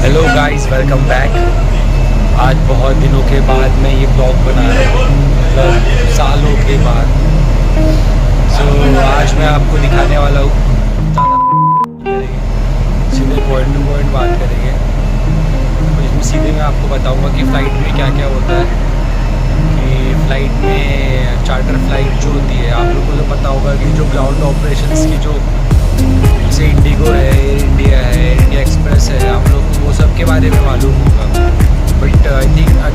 Hello guys, welcome back. आज बहुत दिनों के बाद मैं ये ब्लॉग बना रहा हूँ, मतलब सालों के बाद। आज मैं आपको दिखाने वाला हूँ, सीधे पॉइंट टू पॉइंट बात करेंगे। तो इसमें सीधे मैं आपको बताऊँगा कि फ़्लाइट में क्या क्या होता है। कि फ़्लाइट में चार्टर फ़्लाइट जो होती है, आप लोगों को तो पता होगा कि जो ग्राउंड ऑपरेशंस की जो जैसे इंडिगो है, एयर इंडिया है, इंडिया एक्सप्रेस है, आप लोग को वो सब के बारे में मालूम होगा। But I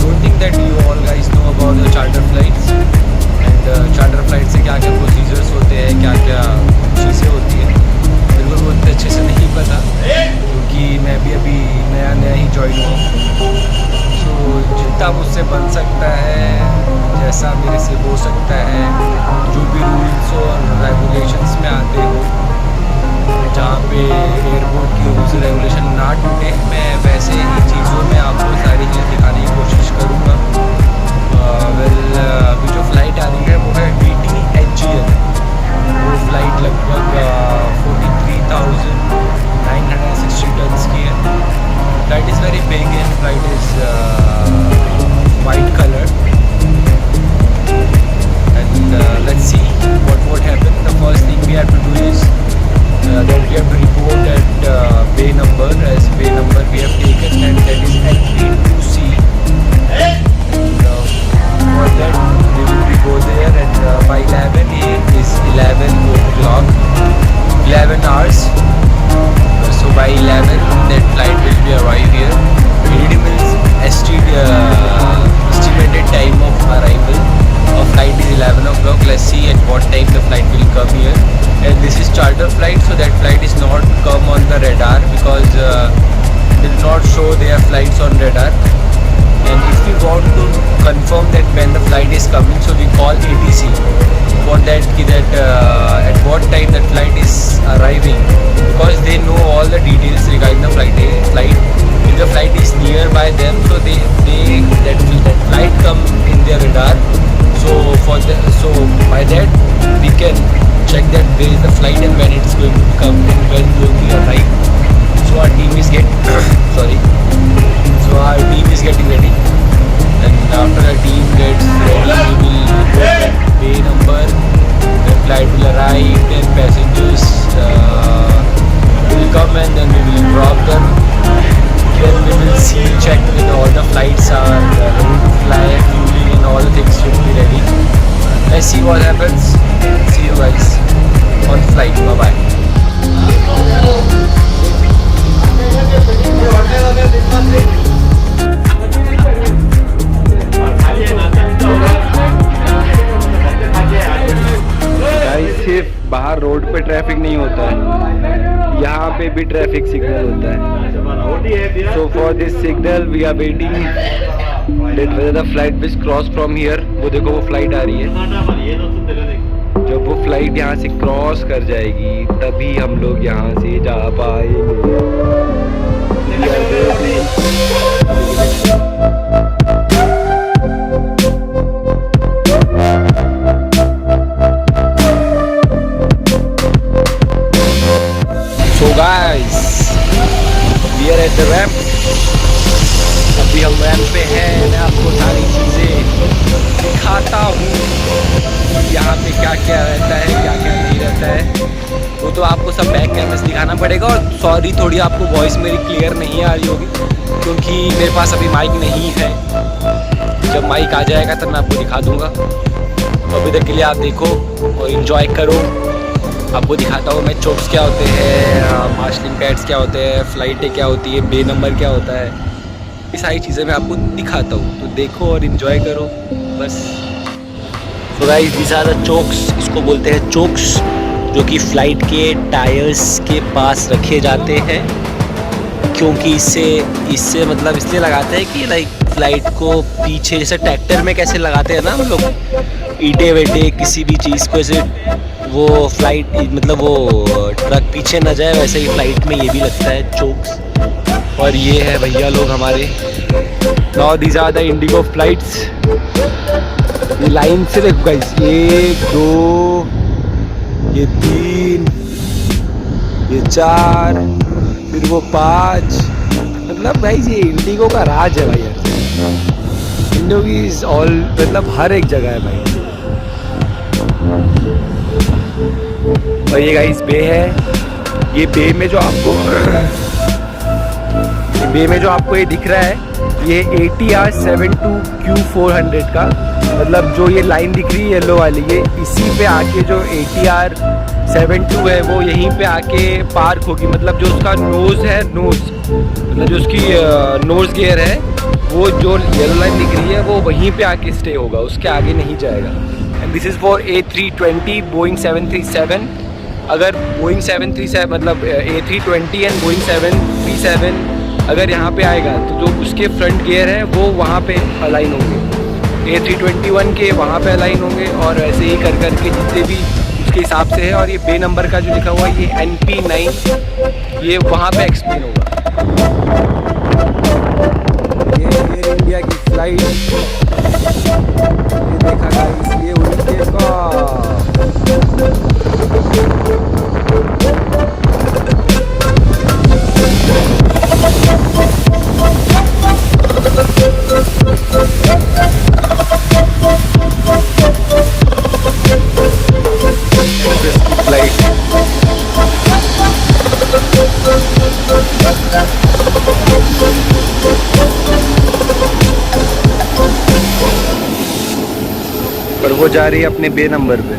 don't think that you all guys know about the charter flights. And charter flight से क्या क्या प्रोसीजर्स होते हैं, क्या क्या चीज़ें होती हैं, मेरे को बहुत अच्छे से नहीं पता, क्योंकि मैं भी अभी नया नया ही ज्वाइन हुआ। सो जितना मुझसे बन सकता है, जैसा मेरे से हो सकता है, जो भी रूल्स और रेगुलेशंस में आते हो, जहाँ पे एयरपोर्ट की रूल्स रेगुलेशन ना टूटे, मैं वैसे ही चीज़ों में आपको सारी चीज़ दिखाने की कोशिश करूँगा। अभी जो फ़्लाइट आ रही है वो है DTHGL। वो फ़्लाइट लगभग 43,960 टन्स की है। Flight is very big and flight is white colour. And let's see what happen. The first thing we have to do is that we have to report at bay number, as bay number we have taken, and that is L32C. And for that we will go there, and by 11 it is 11 o'clock, 11 hours. So by 11 that flight will be arrive here. It means estimated time of arrival of flight is 11 o'clock. Let's see at what time the flight will come here. And this is charter flight, so that flight is not come on the radar, because they do not show their flights on radar. And if we want to confirm that when the flight is coming, so we call ATC for that at what time that flight is arriving, because they know all the details regarding the flight. If the flight is nearby them, so that flight come in their radar. So by that we can check that where is the flight and when it's going to come and when it will be arrive. So our team is getting ready, and after the team gets ready, we will go at bay number. The flight will arrive, then passengers will come, and then we will drop them. Then we will see, check with all the flights are ready to fly, fueling and all the things should be ready. Let's see what happens. See you guys on flight. Bye bye. Guys, सिर्फ बाहर road पे traffic नहीं होता है, यहाँ पे भी traffic signal होता है। So for this signal we are waiting that whether the flight will cross from here. वो देखो, वो फ्लाइट आ रही है। जब वो फ्लाइट यहाँ से क्रॉस कर जाएगी तभी हम लोग यहाँ से जा पाएंगे। So guys, we are at the ramp. अभी हम रैंप पे हैं। मैं आपको सारी चीज़ें दिखाता हूँ, यहाँ पे क्या क्या रहता है, क्या क्या नहीं रहता है। वो तो आपको सब बैक कैमरे से दिखाना पड़ेगा। और सॉरी, थोड़ी आपको वॉइस मेरी क्लियर नहीं आ रही होगी, क्योंकि मेरे पास अभी माइक नहीं है। जब माइक आ जाएगा तब मैं आपको दिखा दूँगा। तो अभी तक के लिए आप देखो और इन्जॉय करो। आपको दिखाता हूँ मैं चोक्स क्या होते हैं, मार्शलिंग पैड्स क्या होते हैं, फ़्लाइटें क्या होती है, बे नंबर क्या होता है, ये सारी चीज़ें मैं आपको दिखाता हूँ। तो देखो और इन्जॉय करो बस। तो guys, this are the chocks. इसको बोलते हैं चोक्स, जो कि फ़्लाइट के टायर्स के पास रखे जाते हैं, क्योंकि इससे मतलब इसलिए लगाते हैं कि लाइक फ़्लाइट को पीछे, जैसे ट्रैक्टर में कैसे लगाते हैं ना हम लोग ईंटें वेटे किसी भी चीज़ को, ऐसे वो फ़्लाइट मतलब वो ट्रक पीछे न जाए, वैसे ही फ़्लाइट में ये भी लगता है चोक्स। और ये है भैया लोग हमारे। Now these are the IndiGo flights. ये लाइन से देखो गाइस, 1 2 ये 3 ये 4 फिर वो 5, मतलब भाई ये इंडिगो का राज है भाई। इंडिगो की इज ऑल मतलब हर एक जगह है भाई। और ये गाइस बे है। ये बे में जो आपको ये दिख रहा है, ये ATR 72Q400 का, मतलब जो ये लाइन दिख रही है येलो वाली, ये इसी पे आके जो ATR 72 है वो यहीं पे आके पार्क होगी। मतलब जो उसका नोज़ है, मतलब जो उसकी नोज़ गियर है, वो जो येलो लाइन दिख रही है वो वहीं पे आके स्टे होगा, उसके आगे नहीं जाएगा। And this is for A320 Boeing 737। अगर बोइंग 737 मतलब A320 एंड बोइंग 737 अगर यहाँ पे आएगा तो जो उसके फ्रंट गियर हैं वो वहाँ पे अलाइन होंगे, A321 के वहाँ पे अलाइन होंगे, और ऐसे ही कर करके जितने भी उसके हिसाब से है। और ये बे नंबर का जो लिखा हुआ है ये NP9, ये वहाँ पे एक्सप्लेन होगा। ये इंडिया की फ्लाइट, ये देखा गाइस, ये उनके का फ्लाइट। पर वो जा रही है अपने बे नंबर पे।